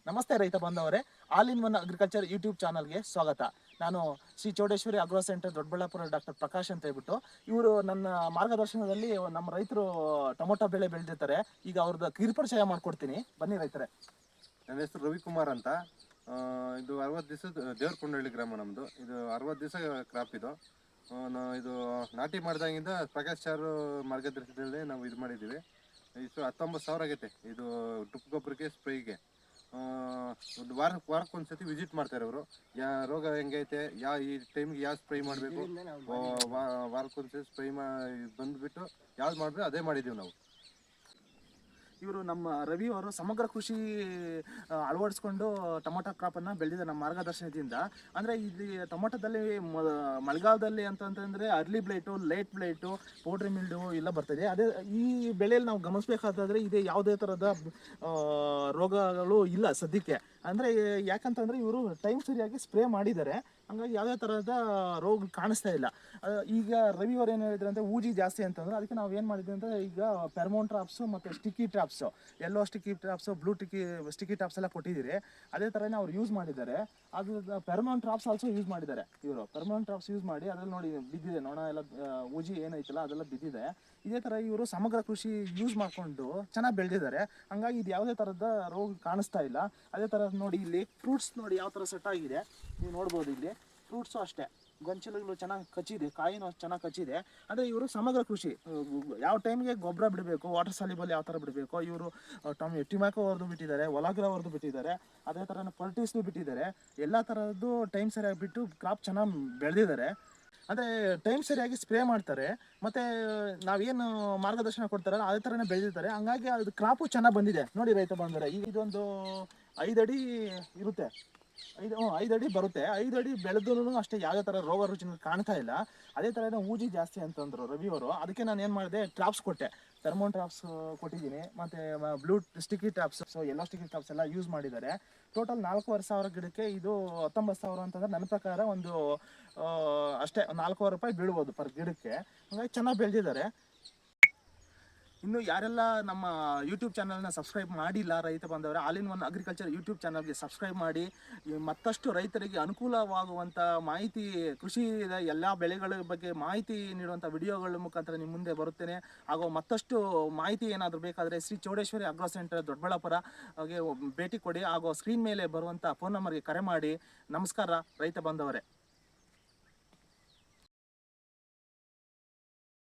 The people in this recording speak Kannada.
ನಮಸ್ತೆ ರೈತ ಬಾಂಧವರೇ, all in one agriculture YouTube ಚಾನಲ್ಗೆ ಸ್ವಾಗತ. ನಾನು Shri Chowdeshwari Agro Centre Doddaballapura doctor Prakash ಅಂತ ಹೇಳ್ಬಿಟ್ಟು ಇವರು ನನ್ನ ಮಾರ್ಗದರ್ಶನದಲ್ಲಿ ನಮ್ಮ ರೈತರು ಟೊಮೊಟೊ ಬೆಳೆ ಬೆಳೆದಿರ್ತಾರೆ. ಈಗ ಅವ್ರದ್ದು ಕಿರುಪರಿಚಯ ಮಾಡ್ಕೊಡ್ತೀನಿ, ಬನ್ನಿ ರೈತರೆ. ನನ್ನ ಹೆಸರು ರವಿಕುಮಾರ್ ಅಂತ. ಇದು 60 ದಿವಸದ ದೇವ್ರಕೊಂಡಳ್ಳಿ ಗ್ರಾಮ ನಮ್ಮದು. ಇದು 60 ದಿವಸ ಕ್ರಾಪ್ ಇದು. ಇದು ನಾಟಿ ಮಾಡಿದಾಗಿಂದ ಪ್ರಕಾಶ್ ಸರ್ ಮಾರ್ಗದರ್ಶನದಲ್ಲಿ ನಾವು ಇದು ಮಾಡಿದ್ದೀವಿ. ಇಷ್ಟು 19,000 ಆಗೈತೆ. ಇದು ಡ್ರಿಪ್ ಗೊಬ್ಬರಕ್ಕೆ ಸ್ಪ್ರೇಗೆ ಒಂದು ವಾರಕ್ಕೊಂದ್ಸತಿ ವಿಸಿಟ್ ಮಾಡ್ತಾರೆ ಅವರು. ರೋಗ ಹೆಂಗೈತೆ, ಈ ಟೈಮ್ಗೆ ಯಾವ ಸ್ಪ್ರೇ ಮಾಡಬೇಕು, ವಾರಕ್ಕೊಂದ್ಸತಿ ಸ್ಪ್ರೇ ಬಂದುಬಿಟ್ಟು ಯಾವ್ದು ಮಾಡಬೇಕು ಅದೇ ಮಾಡಿದ್ದೀವಿ ನಾವು. ಇವರು ನಮ್ಮ ರವಿ ಅವರು ಸಮಗ್ರ ಕೃಷಿ ಅಳವಡಿಸ್ಕೊಂಡು ಟೊಮೊಟೊ ಕ್ರಾಪನ್ನು ಬೆಳೆದಿದ್ದಾರೆ ನಮ್ಮ ಮಾರ್ಗದರ್ಶನದಿಂದ. ಅಂದರೆ ಇಲ್ಲಿ ಟೊಮೊಟೊದಲ್ಲಿ ಮಳೆಗಾಲದಲ್ಲಿ ಅಂತಂತಂದರೆ early blight, late blight, powdery mildew ಎಲ್ಲ ಬರ್ತದೆ. ಅದೇ ಈ ಬೆಳೆಯಲ್ಲಿ ನಾವು ಗಮನಿಸಬೇಕಾದ್ರೆ ಇದೆ ಯಾವುದೇ ಥರದ ರೋಗಗಳು ಇಲ್ಲ ಸದ್ಯಕ್ಕೆ. ಅಂದರೆ ಯಾಕಂತಂದರೆ ಇವರು ಟೈಮ್ ಸರಿಯಾಗಿ ಸ್ಪ್ರೇ ಮಾಡಿದ್ದಾರೆ, ಹಂಗಾಗಿ ಯಾವುದೇ ಥರದ ರೋಗ ಕಾಣಿಸ್ತಾ ಇಲ್ಲ. ಈಗ ರವಿ ಅವ್ರು ಏನು ಹೇಳಿದ್ರು ಅಂದರೆ ಊಜಿ ಜಾಸ್ತಿ ಅಂತಂದ್ರೆ ಅದಕ್ಕೆ ನಾವು ಏನು ಮಾಡಿದ್ವಿ ಅಂದರೆ ಈಗ ಫೆರ್ಮೋನ್ ಟ್ರಾಪ್ಸು ಮತ್ತು ಸ್ಟಿಕ್ಕಿ ಟ್ರಾಪ್ಸು, ಎಲ್ಲೋ ಸ್ಟಿಕ್ಕಿ ಟ್ರಾಪ್ಸು, ಬ್ಲೂ ಸ್ಟಿಕ್ಕಿ ಟ್ರಾಪ್ಸ್ ಎಲ್ಲ ಕೊಟ್ಟಿದ್ದೀರಿ. ಅದೇ ಥರನೇ ಅವ್ರು ಯೂಸ್ ಮಾಡಿದ್ದಾರೆ. ಅದು ಫೆರ್ಮೋನ್ ಟ್ರಾಪ್ಸ್ ಆಲ್ಸೋ ಯೂಸ್ ಮಾಡಿದ್ದಾರೆ ಇವರು. ಫೆರ್ಮೋನ್ ಟ್ರಾಪ್ಸ್ ಯೂಸ್ ಮಾಡಿ ಅದ್ರಲ್ಲಿ ನೋಡಿ ಬಿದ್ದಿದೆ, ನೊಣ ಎಲ್ಲ ಊಜಿ ಏನೈತಲ್ಲ ಅದೆಲ್ಲ ಬಿದ್ದಿದೆ. ಇದೇ ಥರ ಇವರು ಸಮಗ್ರ ಕೃಷಿ ಯೂಸ್ ಮಾಡಿಕೊಂಡು ಚೆನ್ನಾಗಿ ಬೆಳೆದಿದ್ದಾರೆ. ಹಂಗಾಗಿ ಇದು ಯಾವುದೇ ಥರದ ರೋಗ ಕಾಣಿಸ್ತಾ ಇಲ್ಲ. ಅದೇ ಥರ ನೋಡಿ ಇಲ್ಲಿ ಫ್ರೂಟ್ಸ್ ನೋಡಿ ಯಾವ ಥರ ಸೆಟ್ ಆಗಿದೆ, ನೀವು ನೋಡ್ಬೋದು. ಇಲ್ಲಿ ಫ್ರೂಟ್ಸು ಅಷ್ಟೇ ಗೊಂಚಲುಗಳು ಚೆನ್ನಾಗಿ ಕಚ್ಚಿದೆ, ಕಾಯಿನೂ ಚೆನ್ನಾಗಿ ಕಚ್ಚಿದೆ. ಅಂದರೆ ಇವರು ಸಮಗ್ರ ಕೃಷಿ, ಯಾವ ಟೈಮ್ಗೆ ಗೊಬ್ಬರ ಬಿಡಬೇಕು, ವಾಟರ್ ಸಾಲಿಬಲ್ ಯಾವ ಥರ ಬಿಡಬೇಕು, ಇವರು ಟಿಮ್ಯಾಕೋ ಅವ್ರದ್ದು ಬಿಟ್ಟಿದ್ದಾರೆ, ಒಲಾಗ್ರ ಅವ್ರದ್ದು ಬಿಟ್ಟಿದ್ದಾರೆ, ಅದೇ ಥರ ಪಲ್ಟೀಸ್ದು ಬಿಟ್ಟಿದ್ದಾರೆ. ಎಲ್ಲ ಥರದ್ದು ಟೈಮ್ ಸರಿಯಾಗಿ ಬಿಟ್ಟು ಕ್ರಾಪ್ ಚೆನ್ನಾಗಿ ಬೆಳೆದಿದ್ದಾರೆ. ಅಂದರೆ ಟೈಮ್ ಸರಿಯಾಗಿ ಸ್ಪ್ರೇ ಮಾಡ್ತಾರೆ, ಮತ್ತು ನಾವೇನು ಮಾರ್ಗದರ್ಶನ ಕೊಡ್ತಾರಲ್ಲ ಅದೇ ಥರನೇ ಬೆಳೆದಿರ್ತಾರೆ. ಹಂಗಾಗಿ ಅದು ಕ್ರಾಪು ಚೆನ್ನಾಗಿ ಬಂದಿದೆ ನೋಡಿ ರೈತ ಬಂದರೆ. ಈಗ ಇದೊಂದು 5 ಅಡಿ ಇರುತ್ತೆ, 5 ಅಡಿ ಬರುತ್ತೆ. 5 ಅಡಿ ಬೆಳೆದ್ರೂ ಅಷ್ಟೇ ಯಾವುದೇ ಥರ ರೋಗ ರುಚಿನ ಕಾಣ್ತಾ ಇಲ್ಲ. ಅದೇ ಥರನೇ ಊಜಿ ಜಾಸ್ತಿ ಅಂತಂದರು ರವಿಯವರು. ಅದಕ್ಕೆ ನಾನು ಏನು ಮಾಡಿದೆ, ಟ್ರಾಪ್ಸ್ ಕೊಟ್ಟೆ, ಥರ್ಮೋನ್ ಟ್ರಾಪ್ಸ್ ಕೊಟ್ಟಿದ್ದೀನಿ, ಮತ್ತು ಬ್ಲೂ ಸ್ಟಿಕ್ಕಿ ಟ್ರಾಪ್ಸ್, ಎಲ್ಲೋ ಸ್ಟಿಕ್ಕಿ ಟ್ರಾಪ್ಸ್ ಎಲ್ಲ ಯೂಸ್ ಮಾಡಿದ್ದಾರೆ. ಟೋಟಲ್ 4,500 ಗಿಡಕ್ಕೆ ಇದು 19,000 ಅಂತಂದರೆ ನನ್ನ ಪ್ರಕಾರ ಒಂದು ಅಷ್ಟೇ 4,000 ರೂಪಾಯಿ ಬೀಳ್ಬೋದು ಪರ್ ಗಿಡಕ್ಕೆ. ಹಾಗಾಗಿ ಚೆನ್ನಾಗಿ ಬೆಳೆದಿದ್ದಾರೆ. ಇನ್ನು ಯಾರೆಲ್ಲ ನಮ್ಮ ಯೂಟ್ಯೂಬ್ ಚಾನಲ್ನ ಸಬ್ಸ್ಕ್ರೈಬ್ ಮಾಡಿಲ್ಲ ರೈತ ಬಂದವರೆ, all in one agriculture YouTube ಚಾನಲ್ಗೆ ಸಬ್ಸ್ಕ್ರೈಬ್ ಮಾಡಿ. ಮತ್ತಷ್ಟು ರೈತರಿಗೆ ಅನುಕೂಲವಾಗುವಂಥ ಮಾಹಿತಿ, ಕೃಷಿಯ ಎಲ್ಲ ಬೆಳೆಗಳ ಬಗ್ಗೆ ಮಾಹಿತಿ ನೀಡುವಂಥ ವಿಡಿಯೋಗಳ ಮುಖಾಂತರ ನಿಮ್ಮ ಮುಂದೆ ಬರುತ್ತೇನೆ. ಹಾಗೂ ಮತ್ತಷ್ಟು ಮಾಹಿತಿ ಏನಾದರೂ ಬೇಕಾದರೆ ಶ್ರೀ ಚೌಡೇಶ್ವರಿ ಅಗ್ರೋ ಸೆಂಟರ್ ದೊಡ್ಡಬಳ್ಳಾಪುರಗೆ ಭೇಟಿ ಕೊಡಿ. ಹಾಗೂ ಸ್ಕ್ರೀನ್ ಮೇಲೆ ಬರುವಂಥ ಫೋನ್ ನಂಬರ್ಗೆ ಕರೆ ಮಾಡಿ. ನಮಸ್ಕಾರ ರೈತ ಬಂದವರೇ.